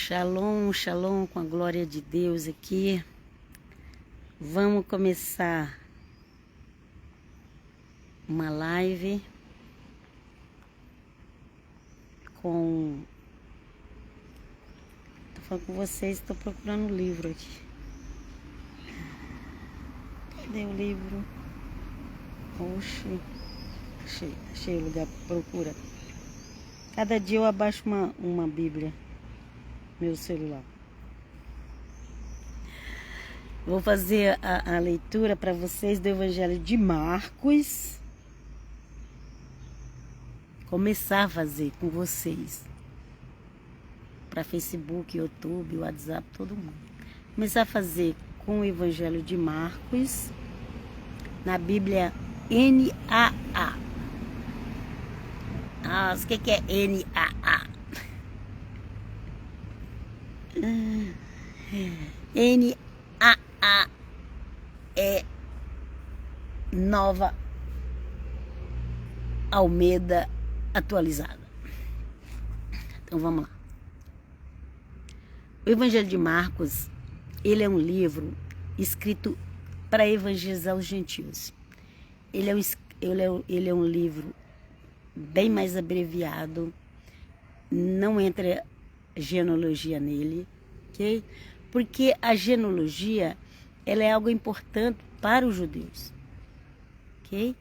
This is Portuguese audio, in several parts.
Shalom, shalom, com a glória de Deus aqui. Vamos começar uma live com... Tô falando com vocês, estou procurando um livro aqui. Cadê o livro? Oxe, achei o lugar para procura. Cada dia eu abaixo uma Bíblia. Meu celular. Vou fazer a leitura para vocês do Evangelho de Marcos. Começar a fazer com vocês. Para Facebook, YouTube, WhatsApp, todo mundo. Começar a fazer com o Evangelho de Marcos. Na Bíblia NAA. Nossa, o que é NAA? NAA é Nova Almeida atualizada. Então vamos lá. O Evangelho de Marcos, ele é um livro escrito para evangelizar os gentios. Ele é um livro bem mais abreviado, não entra genealogia nele, ok? Porque a genealogia, ela é algo importante para os judeus, ok?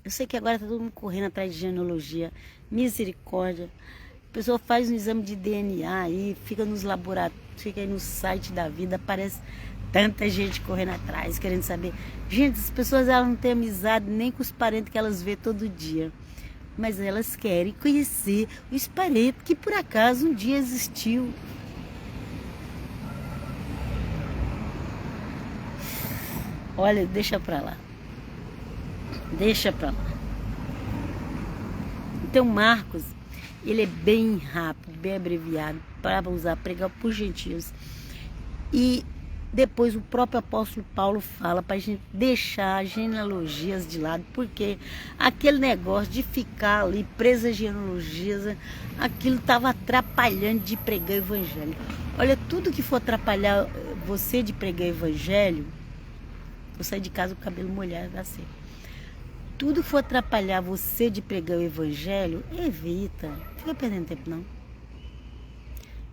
Eu sei que agora está todo mundo correndo atrás de genealogia, misericórdia. A pessoa faz um exame de DNA aí, fica nos laboratórios, fica aí no site da vida, aparece tanta gente correndo atrás, querendo saber. Gente, as pessoas elas não têm amizade nem com os parentes que elas vê todo dia. Mas elas querem conhecer os parentes que por acaso um dia existiu. Olha, deixa pra lá. Deixa pra lá. Então Marcos, ele é bem rápido, bem abreviado, para usar, pregar por gentios. E depois o próprio apóstolo Paulo fala para a gente deixar as genealogias de lado, porque aquele negócio de ficar ali preso às genealogias, aquilo estava atrapalhando de pregar o evangelho. Olha, tudo que for atrapalhar você de pregar o evangelho, eu sair de casa com o cabelo molhado, dá certo. Tudo que for atrapalhar você de pregar o evangelho, evita. Não fica perdendo tempo, não.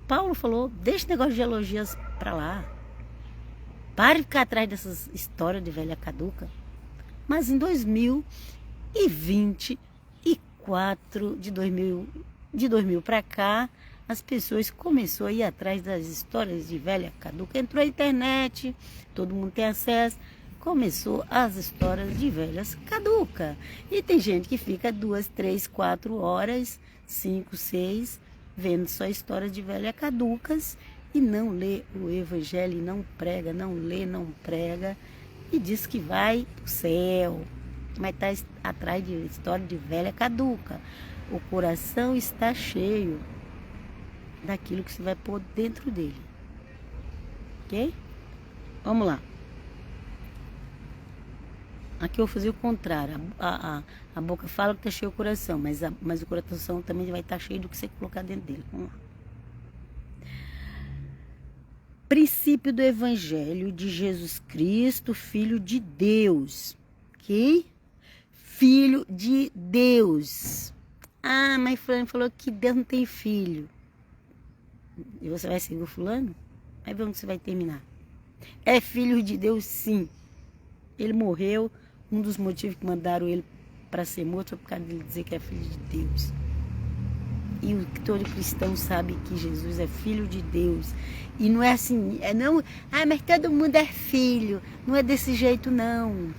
Paulo falou, deixa o negócio de genealogias para lá. Pare de ficar atrás dessas histórias de velha caduca. Mas em 2024, de 2000 para cá, as pessoas começaram a ir atrás das histórias de velha caduca. Entrou a internet, todo mundo tem acesso, começou as histórias de velhas caduca. E tem gente que fica 2, 3, 4 horas, 5, 6, vendo só histórias de velhas caducas, e não lê o evangelho, não prega, não lê, não prega, e diz que vai para o céu, mas está atrás de história de velha caduca. O coração está cheio daquilo que você vai pôr dentro dele. Ok? Vamos lá. Aqui eu vou fazer o contrário. A boca fala que está cheio o coração, mas o coração também vai estar cheio do que você colocar dentro dele. Vamos lá. Princípio do Evangelho de Jesus Cristo, Filho de Deus. Ok? Filho de Deus. Ah, mas fulano falou que Deus não tem filho. E você vai seguir o fulano? Aí vamos que você vai terminar. É filho de Deus, sim. Ele morreu. Um dos motivos que mandaram ele para ser morto foi por causa dele dizer que é filho de Deus. E todo cristão sabe que Jesus é filho de Deus. E não é assim, mas todo mundo é filho. Não é desse jeito, não.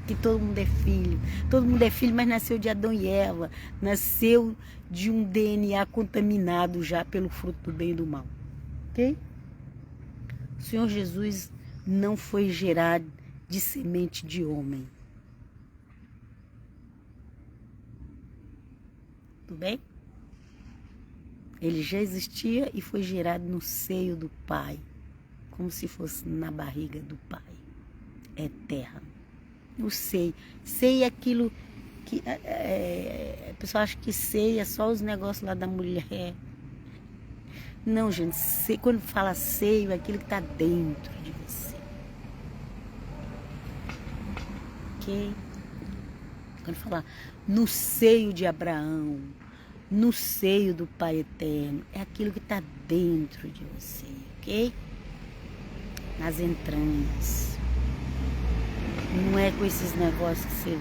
Que todo mundo é filho. Todo mundo é filho, mas nasceu de Adão e Eva. Nasceu de um DNA contaminado já pelo fruto do bem e do mal. Ok? O Senhor Jesus não foi gerado de semente de homem. Tudo bem? Ele já existia e foi gerado no seio do Pai, como se fosse na barriga do Pai. É terra. O seio. Seio é aquilo que a pessoa acha que seio é só os negócios lá da mulher. Não, gente, quando fala seio, é aquilo que está dentro de você. Ok? Quando fala no seio de Abraão, no seio do Pai Eterno, é aquilo que está dentro de você, ok? Nas entranhas. Não é com esses negócios que você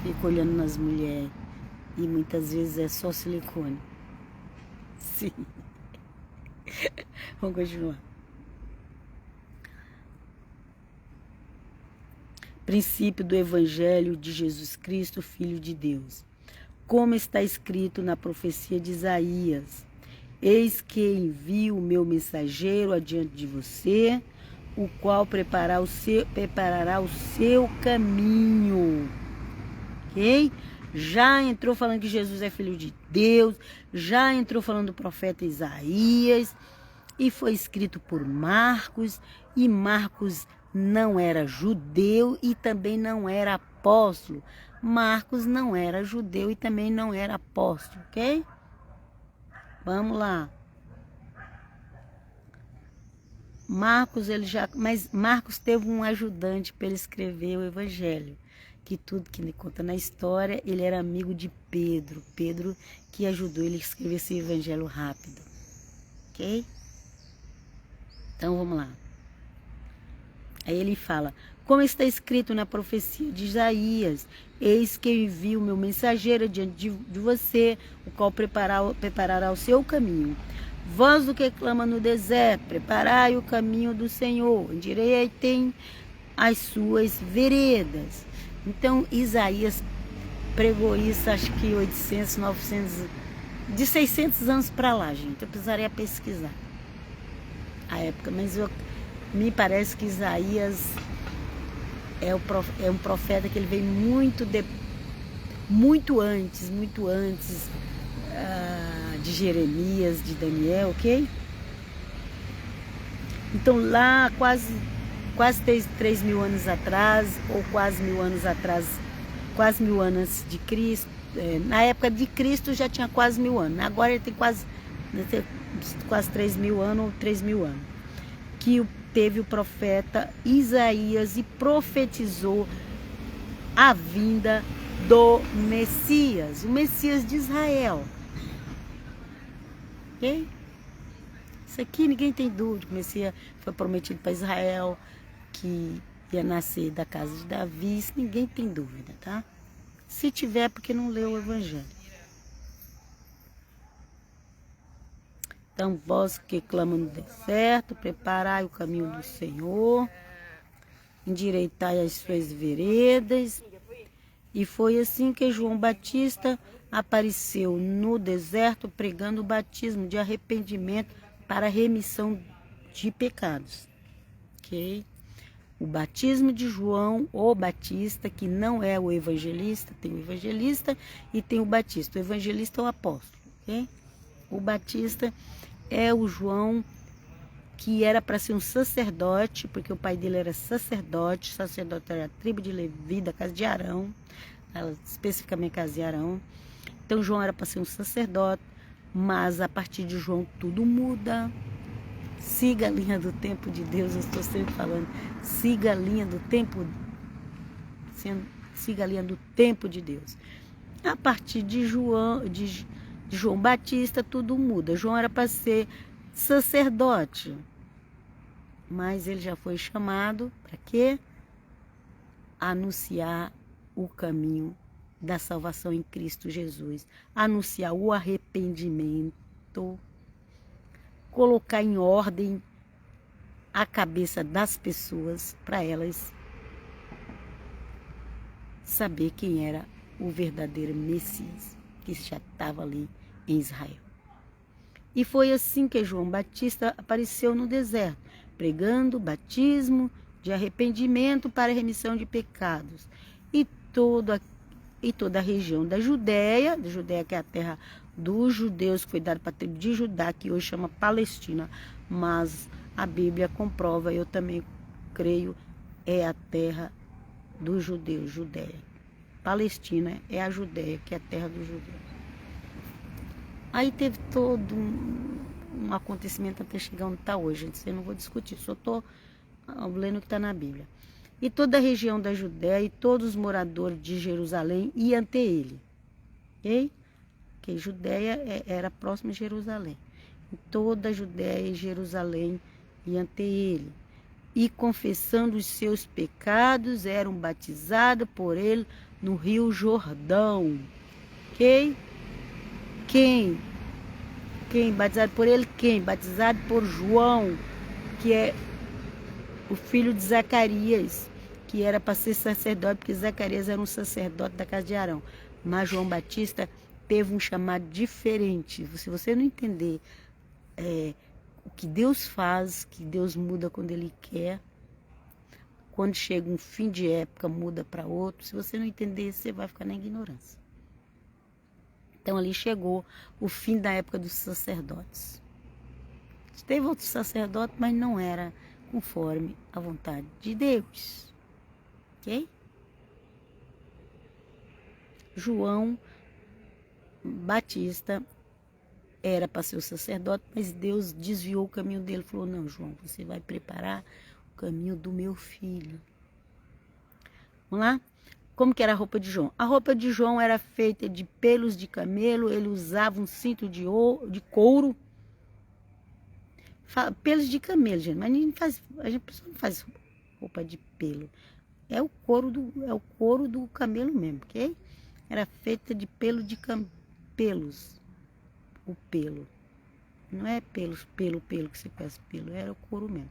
fica olhando nas mulheres e muitas vezes é só silicone. Sim. Vamos continuar. Princípio do Evangelho de Jesus Cristo, Filho de Deus. Como está escrito na profecia de Isaías: eis que envio o meu mensageiro adiante de você, o qual preparará o seu caminho. Ok? Já entrou falando que Jesus é Filho de Deus, já entrou falando do profeta Isaías, e foi escrito por Marcos, e Marcos não era judeu e também não era apóstolo. Marcos não era judeu e também não era apóstolo, ok? Vamos lá. Mas Marcos teve um ajudante para ele escrever o Evangelho, que tudo que ele conta na história, ele era amigo de Pedro. Pedro que ajudou ele a escrever esse Evangelho rápido, ok? Então vamos lá. Aí ele fala: como está escrito na profecia de Isaías: eis que eu envio o meu mensageiro diante de você, o qual preparará o seu caminho. Voz do que clama no deserto: preparai o caminho do Senhor, endireitem as suas veredas. Então Isaías pregou isso, acho que 800, 900, de 600 anos para lá, gente. Eu precisaria pesquisar a época, mas me parece que Isaías é um profeta que ele veio muito antes de Jeremias, de Daniel, ok? Então lá quase 3.000 anos atrás, ou quase 1.000 anos atrás, quase 1.000 anos antes de Cristo, na época de Cristo já tinha quase 1.000 anos, agora ele tem quase 3.000 anos ou 3.000 anos, que teve o profeta Isaías e profetizou a vinda do Messias, o Messias de Israel. Ok? Isso aqui ninguém tem dúvida, o Messias foi prometido para Israel, que ia nascer da casa de Davi, isso ninguém tem dúvida, tá? Se tiver, porque não leu o Evangelho. Então, vós que clamam no deserto, preparai o caminho do Senhor, endireitai as suas veredas. E foi assim que João Batista apareceu no deserto pregando o batismo de arrependimento para a remissão de pecados. Ok? O batismo de João, o Batista, que não é o evangelista, tem o evangelista e tem o Batista. O evangelista é o apóstolo, ok? O Batista é o João que era para ser um sacerdote, porque o pai dele era sacerdote era a tribo de Levi, da casa de Arão, especificamente a casa de Arão. Então João era para ser um sacerdote, mas a partir de João tudo muda. Siga a linha do tempo de Deus, eu estou sempre falando, siga a linha do tempo, siga a linha do tempo de Deus. A partir de João Batista, tudo muda. João era para ser sacerdote, mas ele já foi chamado para quê? Anunciar o caminho da salvação em Cristo Jesus, anunciar o arrependimento, colocar em ordem a cabeça das pessoas para elas saber quem era o verdadeiro Messias, que já estava ali em Israel. E foi assim que João Batista apareceu no deserto, pregando o batismo de arrependimento para a remissão de pecados. E toda a região da Judéia que é a terra dos judeus, que foi dada para a tribo de Judá, que hoje chama Palestina, mas a Bíblia comprova, eu também creio, é a terra dos judeus, Judéia. Palestina é a Judéia, que é a terra dos judeus. Aí teve todo um acontecimento até chegar onde está hoje, gente. Eu não vou discutir, só estou lendo o que está na Bíblia. E toda a região da Judéia e todos os moradores de Jerusalém iam ante ele. Ok? Porque Judéia era próxima de Jerusalém. E toda a Judéia e Jerusalém iam ante ele. E confessando os seus pecados, eram batizados por ele no Rio Jordão. Ok? Quem? Batizado por ele? Quem? Batizado por João, que é o filho de Zacarias, que era para ser sacerdote, porque Zacarias era um sacerdote da casa de Arão. Mas João Batista teve um chamado diferente. Se você não entender o que Deus faz, que Deus muda quando Ele quer, quando chega um fim de época, muda para outro. Se você não entender, você vai ficar na ignorância. Então ali chegou o fim da época dos sacerdotes. Teve outro sacerdote, mas não era conforme a vontade de Deus. Ok? João Batista era para ser o sacerdote, mas Deus desviou o caminho dele. Falou, não, João, você vai preparar o caminho do meu filho. Vamos lá? Como que era a roupa de João? A roupa de João era feita de pelos de camelo, ele usava um cinto de couro. Pelos de camelo, gente, mas a gente não faz roupa de pelo. É o couro do camelo mesmo, ok? Era feita de pelos. O pelo. Não é pelo que você faz pelo, era o couro mesmo.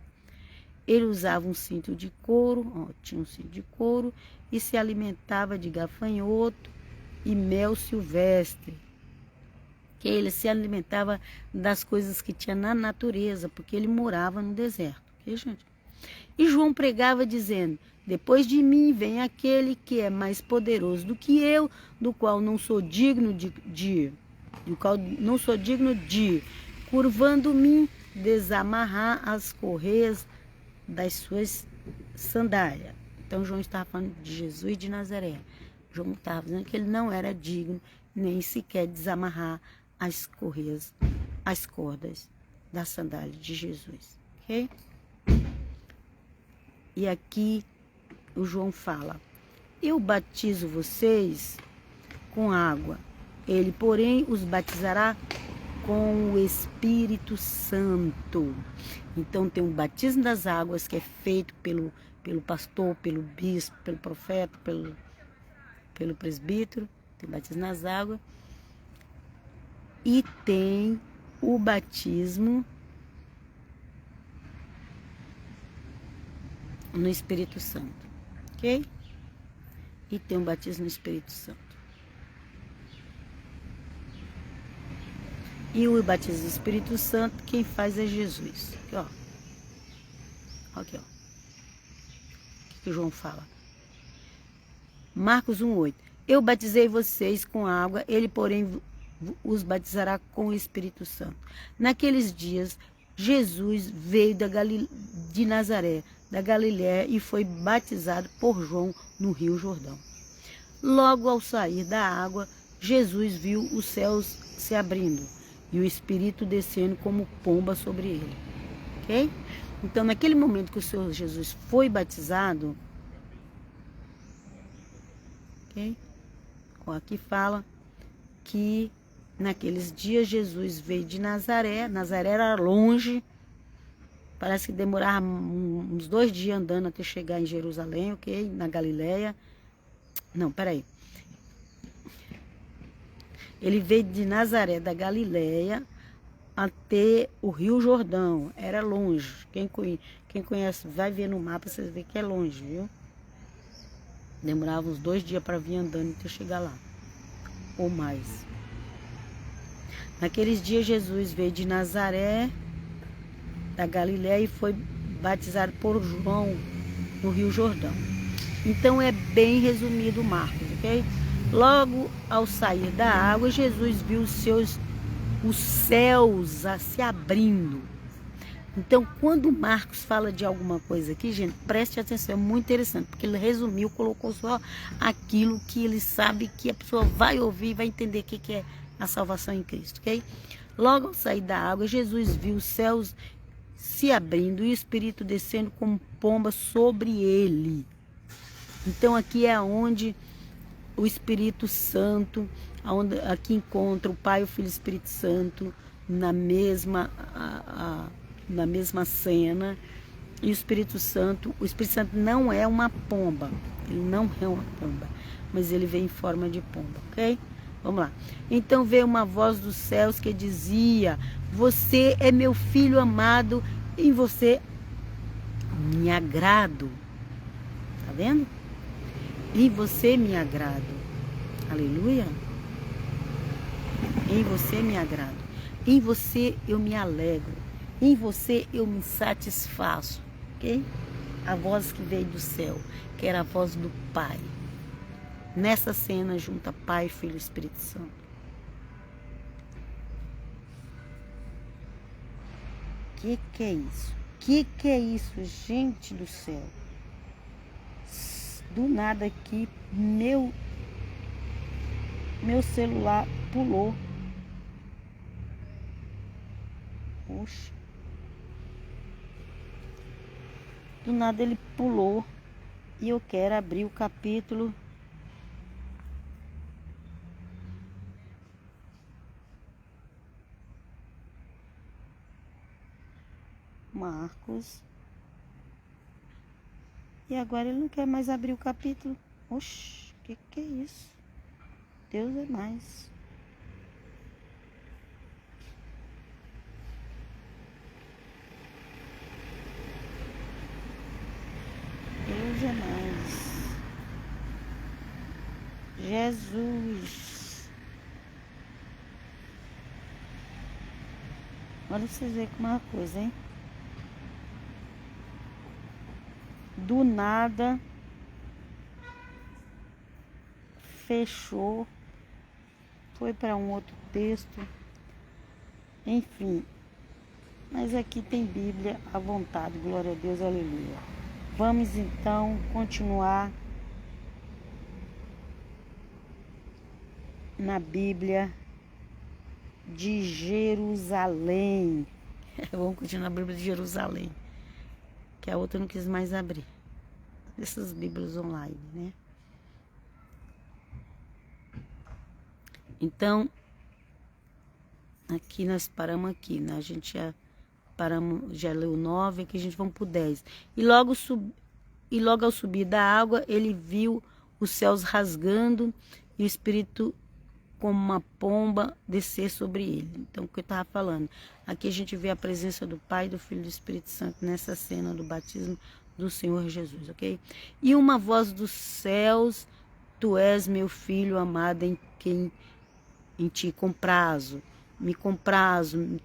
Ele usava um cinto de couro, tinha um cinto de couro, e se alimentava de gafanhoto e mel silvestre. Que ele se alimentava das coisas que tinha na natureza, porque ele morava no deserto, ok, gente? E João pregava dizendo, depois de mim vem aquele que é mais poderoso do que eu, do qual não sou digno de curvando-me, desamarrar as correias das suas sandálias. Então João estava falando de Jesus de Nazaré. João estava dizendo que ele não era digno nem sequer desamarrar as correias, as cordas da sandália de Jesus. Ok? E aqui o João fala, eu batizo vocês com água. Ele, porém, os batizará com o Espírito Santo. Então tem um batismo das águas que é feito pelo pastor, pelo bispo, pelo profeta, pelo presbítero. Tem batismo nas águas. E tem o batismo no Espírito Santo. Ok? E tem um batismo no Espírito Santo. E o batismo do Espírito Santo, quem faz é Jesus. Aqui, ó. Aqui, ó. O que o João fala? Marcos 1:8. Eu batizei vocês com água, ele, porém, os batizará com o Espírito Santo. Naqueles dias, Jesus veio de Nazaré, da Galiléia, e foi batizado por João no Rio Jordão. Logo ao sair da água, Jesus viu os céus se abrindo e o Espírito descendo como pomba sobre ele. Ok? Então, naquele momento que o Senhor Jesus foi batizado, ok? Aqui fala que naqueles dias Jesus veio de Nazaré. Nazaré era longe, parece que demorava uns 2 dias andando até chegar em Jerusalém, ok? Na Galiléia. Não, peraí. Ele veio de Nazaré, da Galiléia, até o Rio Jordão. Era longe. Quem conhece, vai ver no mapa, vocês vê que é longe, viu? Demorava uns 2 dias para vir andando até chegar lá. Ou mais. Naqueles dias, Jesus veio de Nazaré, da Galiléia, e foi batizado por João no Rio Jordão. Então, é bem resumido Marcos, ok? Logo ao sair da água, Jesus viu os céus se abrindo. Então, quando Marcos fala de alguma coisa aqui, gente, preste atenção, é muito interessante, porque ele resumiu, colocou só aquilo que ele sabe que a pessoa vai ouvir e vai entender o que é a salvação em Cristo, ok? Logo ao sair da água, Jesus viu os céus se abrindo e o Espírito descendo como pomba sobre ele. Então aqui é onde o Espírito Santo, aqui encontra o Pai, o Filho e o Espírito Santo na mesma cena. E o Espírito Santo não é uma pomba, ele não é uma pomba, mas ele vem em forma de pomba, ok? Vamos lá. Então veio uma voz dos céus que dizia: você é meu filho amado, em você me agrado. Tá vendo? Em você me agrado. Aleluia. Em você me agrado. Em você eu me alegro. Em você eu me satisfaço. Ok? A voz que veio do céu, que era a voz do Pai. Nessa cena junta Pai, Filho e Espírito Santo. Que é isso? Que é isso, gente do céu? Do nada aqui, meu celular pulou. Oxe. Do nada ele pulou. E eu quero abrir o capítulo Marcos. E agora ele não quer mais abrir o capítulo. Oxe, que é isso? Deus é mais. Deus é mais. Jesus. Olha pra vocês verem como é uma coisa, hein? Do nada fechou, foi para um outro texto, enfim. Mas aqui tem Bíblia à vontade, glória a Deus, aleluia. Vamos então continuar na Bíblia de Jerusalém. Vamos continuar na Bíblia de Jerusalém, que a outra eu não quis mais abrir. Essas Bíblias online, né? Então, aqui nós paramos aqui, né? A gente já leu 9, aqui a gente vamos pro 10. E logo ao subir da água, ele viu os céus rasgando e o Espírito como uma pomba descer sobre ele. Então, o que eu estava falando? Aqui a gente vê a presença do Pai, do Filho e do Espírito Santo nessa cena do batismo do Senhor Jesus, ok? E uma voz dos céus: tu és meu filho amado, em ti comprazo, me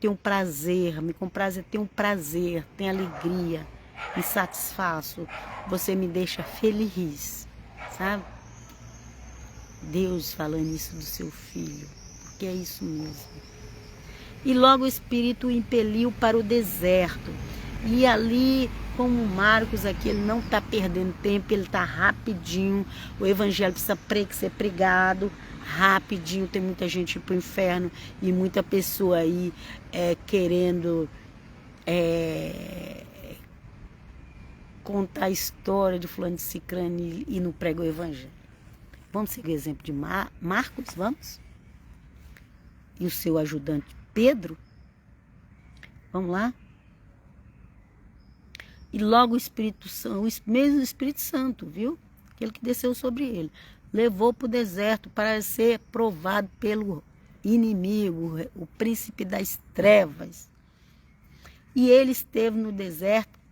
tenho prazer, me comprazo é ter um prazer, tem alegria, me satisfaço, você me deixa feliz, sabe? Deus falando isso do seu filho, porque é isso mesmo. E logo o Espírito o impeliu para o deserto. E ali, como Marcos aqui, ele não está perdendo tempo, ele está rapidinho. O evangelho precisa ser pregado rapidinho. Tem muita gente para o inferno e muita pessoa aí querendo contar a história de fulano de cicrano e não prega o evangelho. Vamos seguir o exemplo de Marcos, vamos? E o seu ajudante Pedro? Vamos lá? E logo o Espírito Santo, o mesmo Espírito Santo, viu? Aquele que desceu sobre ele, levou para o deserto para ser provado pelo inimigo, o príncipe das trevas. E ele esteve no deserto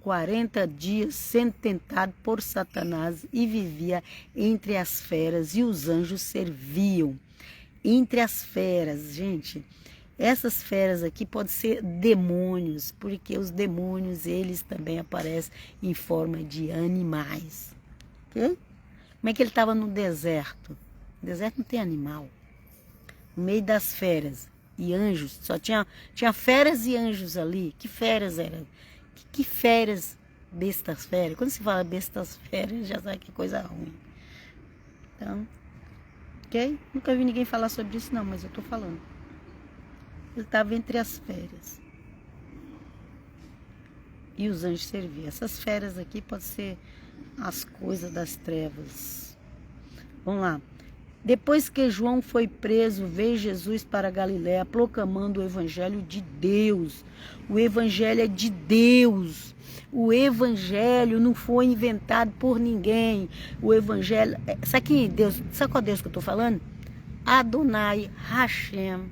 40 dias sendo tentado por Satanás e vivia entre as feras e os anjos serviam. Entre as feras, gente, essas feras aqui podem ser demônios, porque os demônios, eles também aparecem em forma de animais. Ok? Como é que ele estava no deserto? No deserto não tem animal. No meio das feras e anjos, só tinha feras e anjos ali. Que feras eram? Que feras, bestas feras. Quando se fala bestas feras, já sabe que coisa ruim. Então, ok? Nunca vi ninguém falar sobre isso não, mas eu tô falando. Ele estava entre as feras. E os anjos serviam. Essas feras aqui podem ser as coisas das trevas. Vamos lá. Depois que João foi preso, veio Jesus para Galiléia, proclamando o evangelho de Deus. O evangelho é de Deus. O evangelho não foi inventado por ninguém. O evangelho... Sabe qual Deus que eu estou falando? Adonai, Hashem,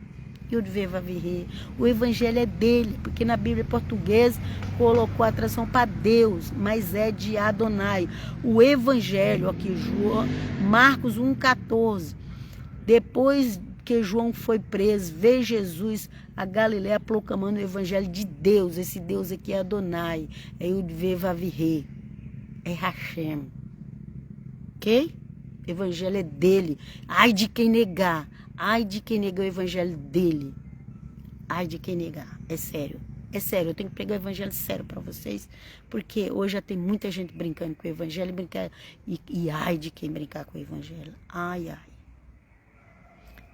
Yud-Vê-Vá-Vê-Rê. O evangelho é dele, porque na Bíblia portuguesa colocou a tradução para Deus, mas é de Adonai. O evangelho, aqui, Marcos 1,14. Depois que João foi preso, veio Jesus a Galiléia proclamando o evangelho de Deus. Esse Deus aqui é Adonai, é Yud-Vê-Vá-Vê-Rê, é Hashem. Ok? O evangelho é dele. Ai de quem negar. Ai de quem negar o evangelho dele. Ai de quem negar. É sério. É sério. Eu tenho que pregar o evangelho sério para vocês. Porque hoje já tem muita gente brincando com o evangelho. E ai de quem brincar com o evangelho. Ai, ai.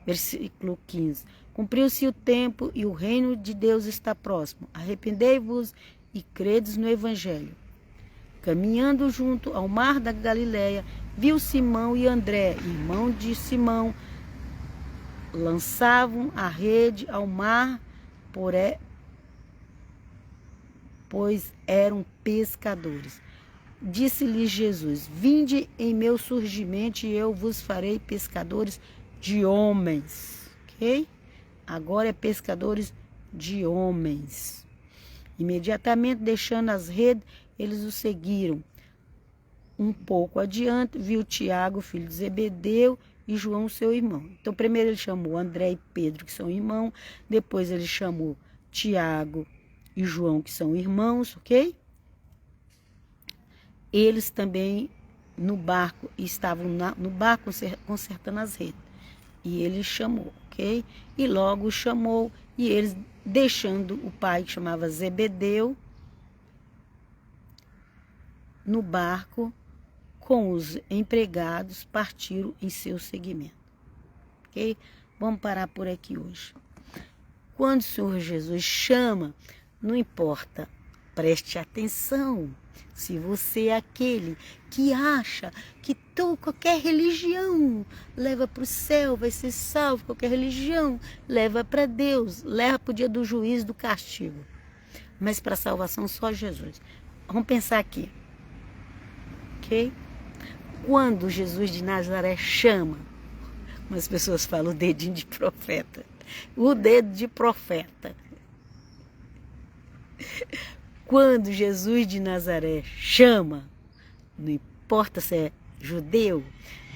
Versículo 15. Cumpriu-se o tempo e o reino de Deus está próximo. Arrependei-vos e credes no evangelho. Caminhando junto ao mar da Galileia, viu Simão e André, irmão de Simão, lançavam a rede ao mar, pois eram pescadores. Disse-lhes Jesus: Vinde em meu surgimento e eu vos farei pescadores de homens. Ok? Agora é pescadores de homens. Imediatamente, deixando as redes, eles o seguiram. Um pouco adiante, viu Tiago, filho de Zebedeu, e João, seu irmão. Então, primeiro ele chamou André e Pedro, que são irmãos. Depois ele chamou Tiago e João, que são irmãos, ok? Eles também no barco, estavam no barco consertando as redes. E ele chamou, ok? E logo chamou, e eles, deixando o pai, que chamava Zebedeu, no barco, com os empregados, partiram em seu seguimento. Ok? Vamos parar por aqui hoje. Quando o Senhor Jesus chama, não importa, preste atenção. Se você é aquele que acha que qualquer religião leva para o céu, vai ser salvo, qualquer religião leva para Deus, leva para o dia do juízo, do castigo. Mas para a salvação só Jesus. Vamos pensar aqui. Ok? Quando Jesus de Nazaré chama, umas pessoas falam o dedinho de profeta, o dedo de profeta. Quando Jesus de Nazaré chama, não importa se é judeu,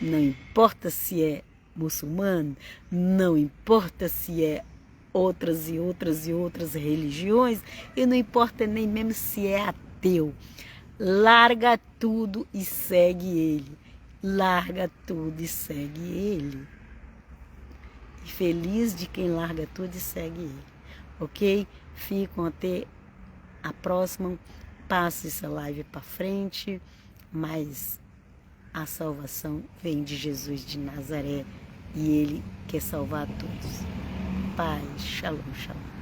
não importa se é muçulmano, não importa se é outras e outras e outras religiões, e não importa nem mesmo se é ateu. Larga tudo e segue ele. Larga tudo e segue ele. E feliz de quem larga tudo e segue ele. Ok? Ficam até a próxima. Passe essa live para frente. Mas a salvação vem de Jesus de Nazaré. E ele quer salvar todos. Paz. Shalom, shalom.